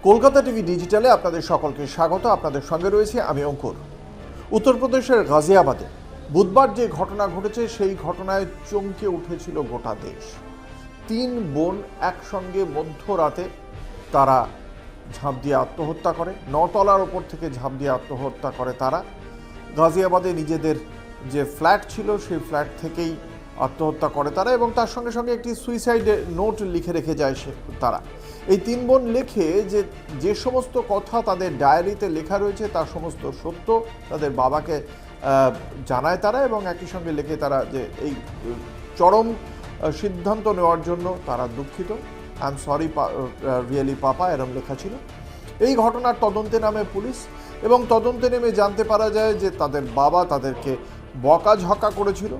Kolkata TV ডিজিটালে আপনাদের সকলকে স্বাগত। আপনাদের সঙ্গে রয়েছে আমি অঙ্কুর। উত্তরপ্রদেশের গাজিয়াবাদে বুধবার যে ঘটনা ঘটেছে সেই ঘটনায় চমকে উঠেছিল গোটা দেশ। 3 বোন একসঙ্গে মধ্যরাতে তারা ঝাঁপ দিয়ে আত্মহত্যা করে, 9 তলার ওপর থেকে ঝাঁপ দিয়ে আত্মহত্যা করে তারা। গাজিয়াবাদে নিজেদের যে ফ্ল্যাট ছিল সেই ফ্ল্যাট থেকেই আত্মহত্যা করে তারা, এবং তার সঙ্গে সঙ্গে একটি সুইসাইড নোট লিখে রেখে যায় তারা। এই 3 বোন লেখে যে সমস্ত কথা তাদের ডায়েরিতে লেখা রয়েছে তার সমস্ত সত্য তাদের বাবাকে জানায় তারা, এবং একই সঙ্গে লেখে তারা যে এই চরম সিদ্ধান্ত নেওয়ার জন্য তারা দুঃখিত। আই এম সরি রিয়েলি পাপা, এরম লেখা ছিল। এই ঘটনার তদন্তে নামে পুলিশ, এবং তদন্তে নেমে জানতে পারা যায় যে তাদের বাবা তাদেরকে বকাঝকা করেছিল,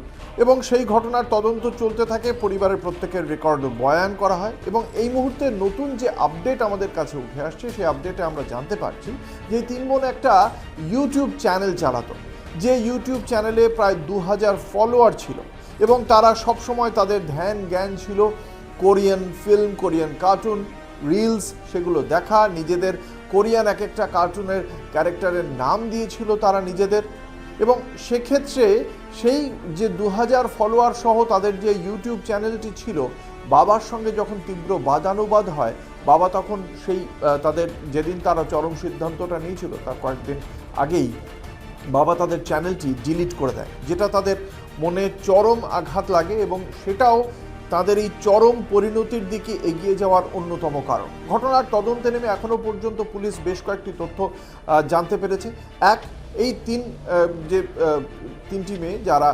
এবং সেই ঘটনার তদন্ত চলতে থাকে। পরিবারের প্রত্যেকের রেকর্ড বয়ান করা হয়, এবং এই মুহূর্তে নতুন যে আপডেট আমাদের কাছে উঠে আসছে সেই আপডেটে আমরা জানতে পারছি যে 3 বোন একটা ইউটিউব চ্যানেল চালাতো, যে ইউটিউব চ্যানেলে প্রায় 2000 ফলোয়ার ছিল, এবং তারা সবসময় তাদের ধ্যান জ্ঞান ছিল Korean film, Korean cartoon, reels সেগুলো দেখা। নিজেদের কোরিয়ান এক একটা কার্টুনের ক্যারেক্টারের নাম দিয়েছিল তারা নিজেদের, এবং সেক্ষেত্রে সেই যে 2000 ফলোয়ার সহ তাদের যে ইউটিউব চ্যানেলটি ছিল, বাবার সঙ্গে যখন তীব্র বাদানুবাদ হয়, বাবা তখন সেই তাদের যেদিন তারা চরম সিদ্ধান্তটা নিয়েছিল তার কয়েকদিন আগেই বাবা তাদের চ্যানেলটি ডিলিট করে দেয়, যেটা তাদের মনে চরম আঘাত লাগে, এবং সেটাও তাদের এই চরম পরিণতির দিকে এগিয়ে যাওয়ার অন্যতম কারণ। ঘটনার তদন্তে নেমে এখনও পর্যন্ত পুলিশ বেশ কয়েকটি তথ্য জানতে পেরেছে। এই তিনটি মেয়ে যারা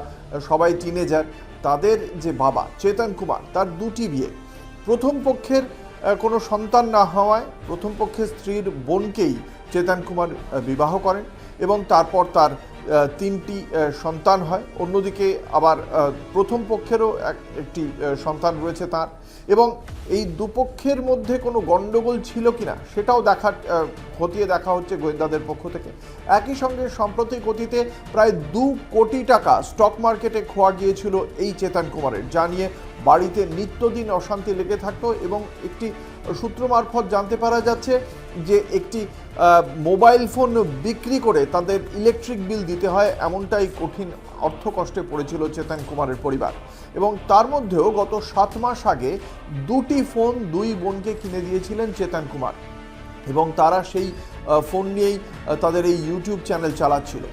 সবাই টিনেজার, তাদের যে বাবা চেতন কুমার, তার 2টি বিয়ে। প্রথম পক্ষের কোনো সন্তান না হওয়ায় প্রথম পক্ষের স্ত্রীর বোনকেই চেতন কুমার বিবাহ করেন, এবং তারপর তার 3টি সন্তান হয়। অন্যদিকে আবার প্রথম পক্ষেরও একটি সন্তান রয়েছে তার, এবং এই দুপক্ষের মধ্যে কোনো গণ্ডগোল ছিল কিনা সেটাও খতিয়ে দেখা হচ্ছে গোয়েন্দাদের পক্ষ থেকে। একই সঙ্গে সাম্প্রতিক অতীতে প্রায় 2 কোটি টাকা স্টক মার্কেটে খোয়া গিয়েছিল এই চেতন কুমারের, যা নিয়ে বাড়িতে নিত্যদিন অশান্তি লেগে থাকতো, এবং একটি সূত্র মারফত জানতে পারা যাচ্ছে যে একটি মোবাইল ফোন বিক্রি করে তাদের ইলেকট্রিক বিল দিতে হয়, এমনটাই কঠিন অর্থকষ্টে পড়েছিল চেতন কুমারের পরিবার। এবং তার মধ্যেও গত 7 মাস আগে 2টি ফোন 2 বোনকে কিনে দিয়েছিলেন চেতন কুমার, এবং তারা সেই ফোন নিয়েই তাদের এই ইউটিউব চ্যানেল চালাচ্ছিল।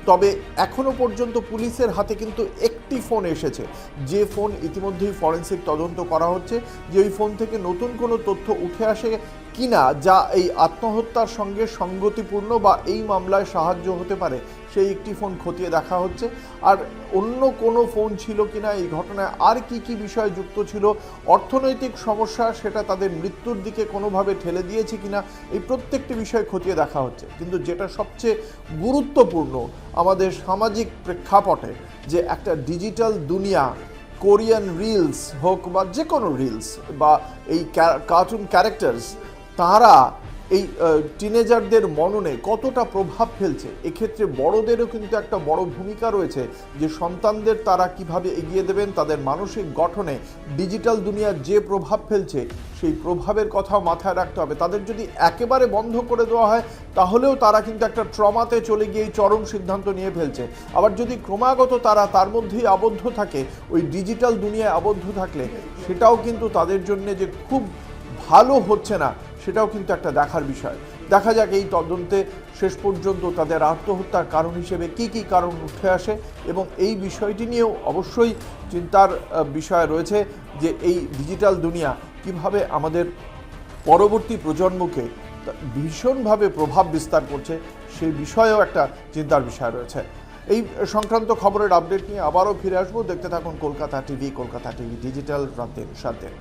তবে এখনও পর্যন্ত পুলিশের হাতে কিন্তু একটি ফোন এসেছে, যে ফোন ইতিমধ্যেই ফরেন্সিক তদন্ত করা হচ্ছে, যে ওই ফোন থেকে নতুন কোনো তথ্য উঠে আসে কিনা যা এই আত্মহত্যার সঙ্গে সঙ্গতিপূর্ণ বা এই মামলায় সাহায্য হতে পারে, সেই একটি ফোন খতিয়ে দেখা হচ্ছে। আর অন্য কোনো ফোন ছিল কিনা এই ঘটনায়, আর কি কি বিষয় যুক্ত ছিল, অর্থনৈতিক সমস্যা সেটা তাদের মৃত্যুর দিকে কোনোভাবে ঠেলে দিয়েছে কিনা, এই প্রত্যেকটি বিষয় খতিয়ে দেখা হচ্ছে। কিন্তু যেটা সবচেয়ে গুরুত্বপূর্ণ আমাদের সামাজিক প্রেক্ষাপটে, যে একটা ডিজিটাল দুনিয়া, কোরিয়ান রিলস হোক বা যে কোনো রিলস বা এই কার্টুন ক্যারেক্টার্স, তারা এই টিনেজারদের মননে কতটা প্রভাব ফেলছে, এক্ষেত্রে বড়দেরও কিন্তু একটা বড় ভূমিকা রয়েছে, যে সন্তানদের তারা কিভাবে এগিয়ে দেবেন, তাদের মানসিক গঠনে ডিজিটাল দুনিয়ার যে প্রভাব ফেলছে সেই প্রভাবের কথাও মাথায় রাখতে হবে। তাদের যদি একেবারে বন্ধ করে দেওয়া হয় তাহলেও তারা কিন্তু একটা ট্রমাতে চলে গিয়ে চরম সিদ্ধান্ত নিয়ে ফেলছে। আবার যদি ক্রমাগত তারা তার মধ্যেই আবদ্ধ থাকে, ওই ডিজিটাল দুনিয়ায় আবদ্ধ থাকলে সেটাও কিন্তু তাদের জন্য যে খুব ভালো হচ্ছে না, সেটাও কিন্তু একটা দেখার বিষয়। দেখা যাক এই তদন্তে শেষ পর্যন্ত তাদের আত্মহত্যার কারণ হিসেবে কি কি কারণ উঠে আসে, এবং এই বিষয়টি নিয়েও অবশ্যই চিন্তার বিষয় রয়েছে যে এই ডিজিটাল দুনিয়া কিভাবে আমাদের পরবর্তী প্রজন্মকে ভীষণভাবে প্রভাব বিস্তার করছে, সেই বিষয়েও একটা চিন্তার বিষয় রয়েছে। এই সংক্রান্ত খবরের আপডেট নিয়ে আবারও ফিরে আসবো। দেখতে থাকুন কলকাতা টিভি ডিজিটাল, রাত 7 দিন।